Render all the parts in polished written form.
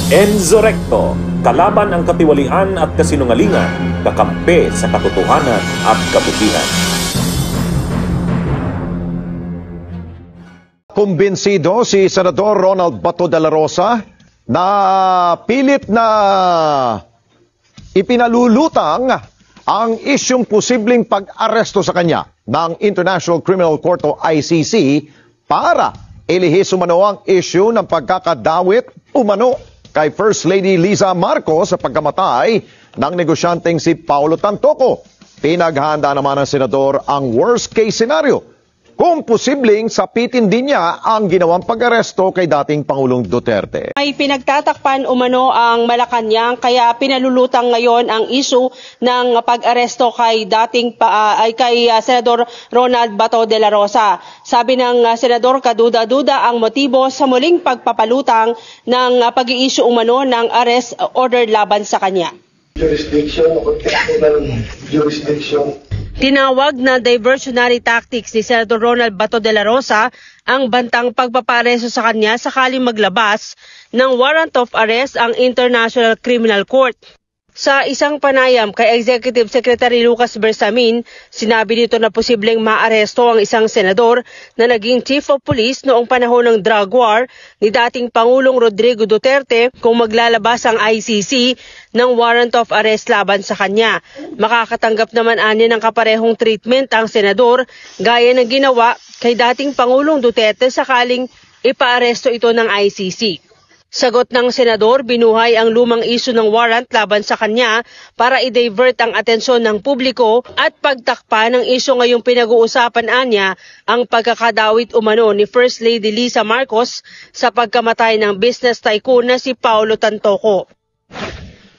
Enzo Recto, kalaban ang katiwalian at kasinungalingan, kakampi sa katotohanan at kabutihan. Kumbinsido si Senador Ronald Bato de la Rosa na pilit na ipinalulutang ang isyong posibleng pag-aresto sa kanya ng International Criminal Court o ICC para ilihis umano ang isyu ng pagkakadawit umano kay First Lady Liza Marcos sa pagkamatay ng negosyanteng si Paulo Tantoco. Pinaghahanda naman ng senador ang worst case scenario kung posibleng sapitin din niya ang ginawang pag-aresto kay dating Pangulong Duterte. Ay pinagtatakpan umano ang Malacanang kaya pinalulutang ngayon ang issue ng pag-aresto kay Senador Ronald Bato de la Rosa. Sabi ng senador, kaduda-duda ang motibo sa muling pagpapalutang ng pag-i-issue umano ng arrest order laban sa kanya. Jurisdiction o contextual jurisdiction. Tinawag na diversionary tactics ni Senador Ronald Bato de la Rosa ang bantang pagpapareso sa kanya sakaling maglabas ng warrant of arrest ang International Criminal Court. Sa isang panayam kay Executive Secretary Lucas Bersamin, sinabi nito na posibleng maaresto ang isang senador na naging Chief of Police noong panahon ng drug war ni dating Pangulong Rodrigo Duterte kung maglalabas ang ICC ng warrant of arrest laban sa kanya. Makakatanggap naman anya ng kaparehong treatment ang senador gaya ng ginawa kay dating Pangulong Duterte sakaling ipaaresto ito ng ICC. Sagot ng senador, binuhay ang lumang isyu ng warrant laban sa kanya para i-divert ang atensyon ng publiko at pagtakpa ng isyu ngayong pinag-uusapan anya ang pagkakadawit umano ni First Lady Liza Marcos sa pagkamatay ng business tycoon na si Paulo Tantoco.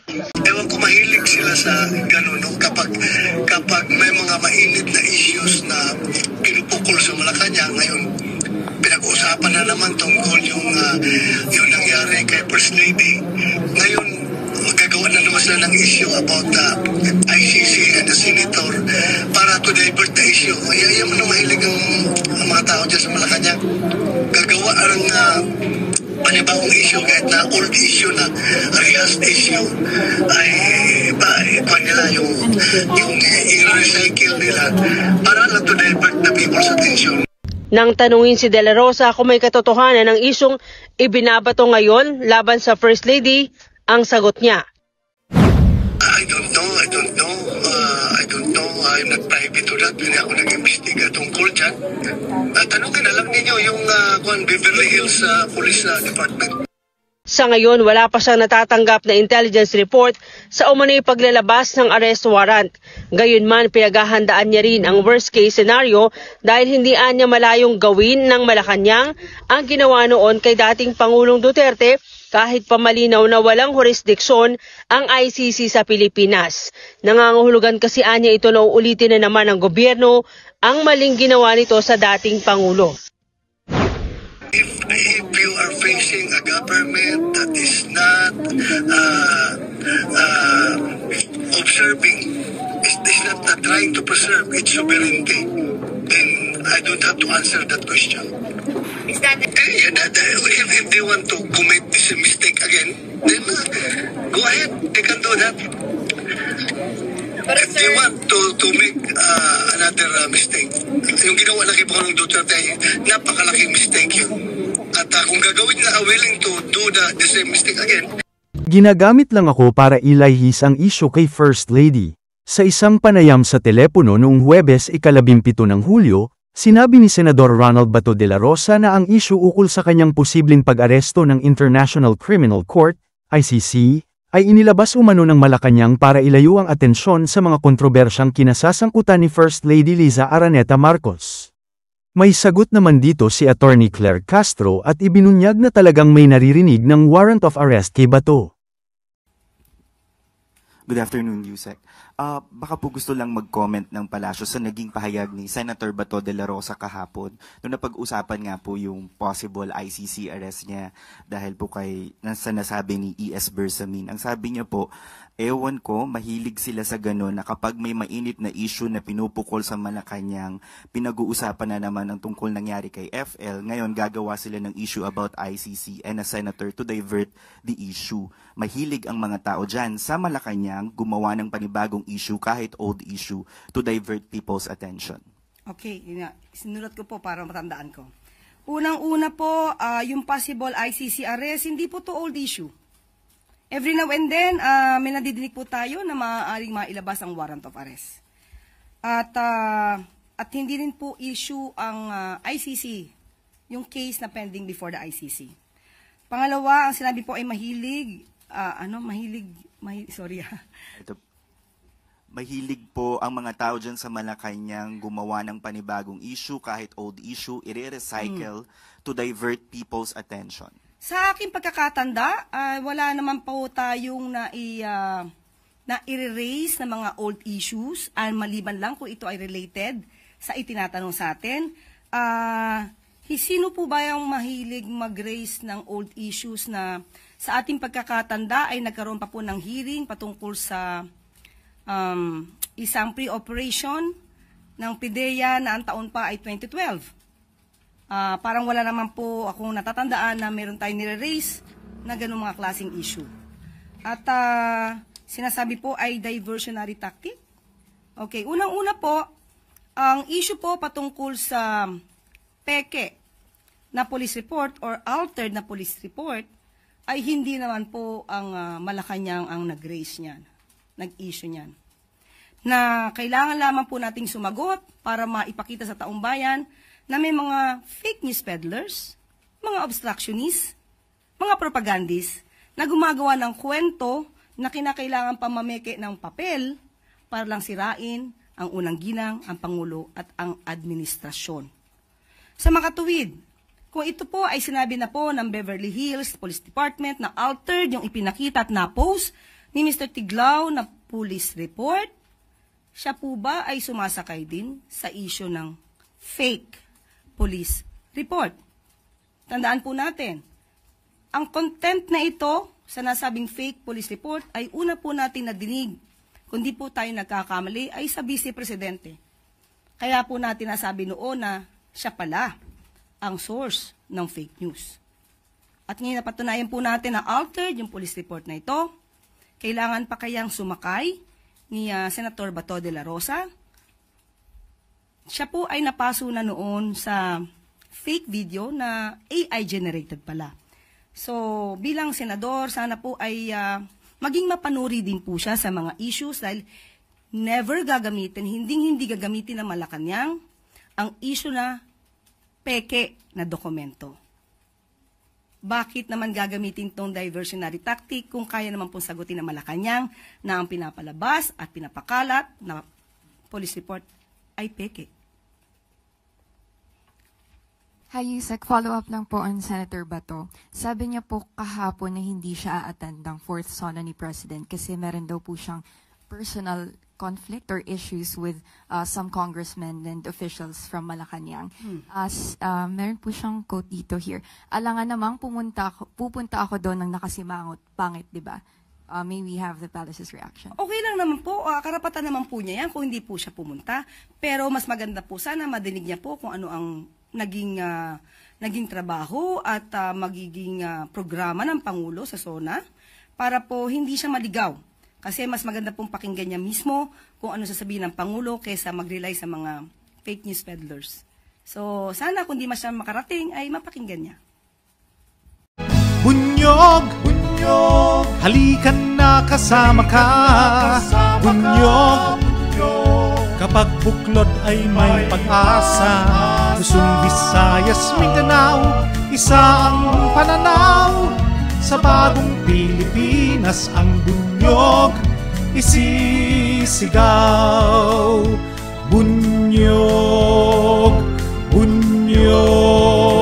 Ewan ko, mahilig sila sa gano'n, no? Kapag may mga mainit na issues na pinupukol sa Malacanang, ngayon pinag-uusapan na naman tungkol yung nangyari kay First Lady. Ngayon, gagawa na naman sila ng issue about the ICC and the Senator para to divert the issue. Yan mo na mahilig ang mga tao dyan sa Malacanang. Gagawa ang panibagong issue kahit na old issue na rehashed issue ay nila yung i-recycle nila para lang to divert the people's attention. Nang tanungin si De La Rosa kung may katotohanan ng isyong ibinabato ngayon laban sa First Lady, ang sagot niya. I don't know. I'm not privy to that. Hindi ako nag-imbestiga tungkol dyan. Tanungin na lang ninyo yung Beverly Hills Police Department. Sa ngayon, wala pa siyang natatanggap na intelligence report sa umano'y paglalabas ng arrest warrant. Gayunman, pinaghahandaan niya rin ang worst case scenario dahil hindi anya malayong gawin ng Malacanang ang ginawa noon kay dating Pangulong Duterte kahit pamalinaw na walang jurisdiksyon ang ICC sa Pilipinas. Nangangahulugan kasi anya ito na uulitin na naman ng gobyerno ang maling ginawa nito sa dating Pangulo. If you are facing a government that is not observing, is not trying to preserve its sovereignty, then I don't have to answer that question. Is that if they want to commit this mistake again, then go ahead, they can do that. But if they want to make another mistake, yung ginawa na kay Pangulong Duterte ay napakalaking mistake yun. At kung gagawin na willing to do the same mistake again. Ginagamit lang ako para ilahis ang isyu kay First Lady. Sa isang panayam sa telepono noong Huwebes 17 ng Hulyo, sinabi ni Senador Ronald Bato de la Rosa na ang isyu ukol sa kanyang posibleng pag-aresto ng International Criminal Court, ICC, ay inilabas umano ng Malacanang para ilayo ang atensyon sa mga kontrobersyang kinasasangkutan ni First Lady Liza Araneta Marcos. May sagot naman dito si Attorney Claire Castro at ibinunyag na talagang may naririnig ng warrant of arrest kay Bato. Good afternoon, Yusek. Baka po gusto lang mag-comment ng palasyo sa naging pahayag ni Senator Bato de la Rosa kahapon. Noong napag-usapan nga po yung possible ICC arrest niya dahil po kay sa nasabi ni E.S. Bersamin. Ang sabi niya po, ewan ko, mahilig sila sa gano'n na kapag may mainit na issue na pinupukol sa Malacanang, pinag-uusapan na naman ang tungkol nangyari kay FL. Ngayon, gagawa sila ng issue about ICC and a senator to divert the issue. Mahilig ang mga tao dyan sa Malacanang gumawa ng panibagong issue kahit old issue to divert people's attention. Okay, yun nga. Sinulat ko po para matandaan ko. Unang-una po, yung possible ICC arrest, hindi po to old issue. Every now and then, may nadidinig po tayo na maaaring mailabas ang warrant of arrest. At hindi rin po issue ang ICC, yung case na pending before the ICC. Pangalawa, ang sinabi po ay mahilig, Mahilig po ang mga tao dyan sa Malacanang gumawa ng panibagong issue kahit old issue, i-recycle to divert people's attention. Sa aking pagkakatanda, wala naman po tayong na-erase na mga old issues, maliban lang kung ito ay related sa itinatanong sa atin. Sino po ba yung mahilig mag-raise ng old issues na sa ating pagkakatanda ay nagkaroon pa po ng hearing patungkol sa isang pre-operation ng PIDEA na ang taon pa ay 2012. Parang wala naman po akong natatandaan na meron tayong nire-raise na ganung mga klaseng issue. At sinasabi po ay diversionary tactic. Okay, unang-una po, ang issue po patungkol sa peke na police report or altered na police report ay hindi naman po ang Malacanang ang nag-raise niyan, nag-issue niyan. Na kailangan lamang po nating sumagot para maipakita sa taong bayan na may mga fake news peddlers, mga obstructionists, mga propagandists na gumagawa ng kwento na kinakailangan pamameke ng papel para lang sirain ang unang ginang, ang Pangulo at ang administrasyon. Sa makatuwid, kung ito po ay sinabi na po ng Beverly Hills Police Department na altered yung ipinakita at na-post ni Mr. Tiglao na police report, siya po ba ay sumasakay din sa issue ng fake police report? Tandaan po natin, ang content na ito sa nasabing fake police report ay una po natin nadinig, kundi po tayo nagkakamali, ay sa Vice Presidente. Kaya po natin nasabi noon na siya pala ang source ng fake news. At ngayon napatunayan po natin na altered yung police report na ito. Kailangan pa kayang sumakay ni Senator Bato de la Rosa? Siya po ay napaso na noon sa fake video na AI generated pala. So bilang senador, sana po ay maging mapanuri din po siya sa mga issues dahil never gagamitin, hindi gagamitin ng Malacanang ang issue na peke na dokumento. Bakit naman gagamitin tong diversionary tactic kung kaya naman pong sagutin ng Malacanang na ang pinapalabas at pinapakalat na police report ay peke? Hi, Yusek. Follow-up lang po on Senator Bato. Sabi niya po kahapon na hindi siya a-attend ng 4th SONA ni President kasi meron daw po siyang personal conflict or issues with some congressmen and officials from Malacanang. Meron po siyang quote dito here. Alangan namang pupunta ako doon ng nakasimangot. Pangit, di ba? May we have the palace's reaction. Okay lang naman po. Karapatan naman po niya yan kung hindi po siya pumunta. Pero mas maganda po sana madinig niya po kung ano ang naging trabaho at magiging programa ng Pangulo sa SONA para po hindi siya maligaw. Kasi mas maganda pong pakinggan niya mismo kung ano sasabihin ng Pangulo kaysa mag-rely sa mga fake news peddlers. So, sana kung di siya makarating, ay mapakinggan niya. Bunyog! Bunyog! Halikan na kasama ka! Bunyog! Kapag buklod ay may pag-asa, Luzon, Visayas, Mindanao, isa ang pananaw. Sa bagong Pilipinas ang bunyog isisigaw. Bunyog, bunyog.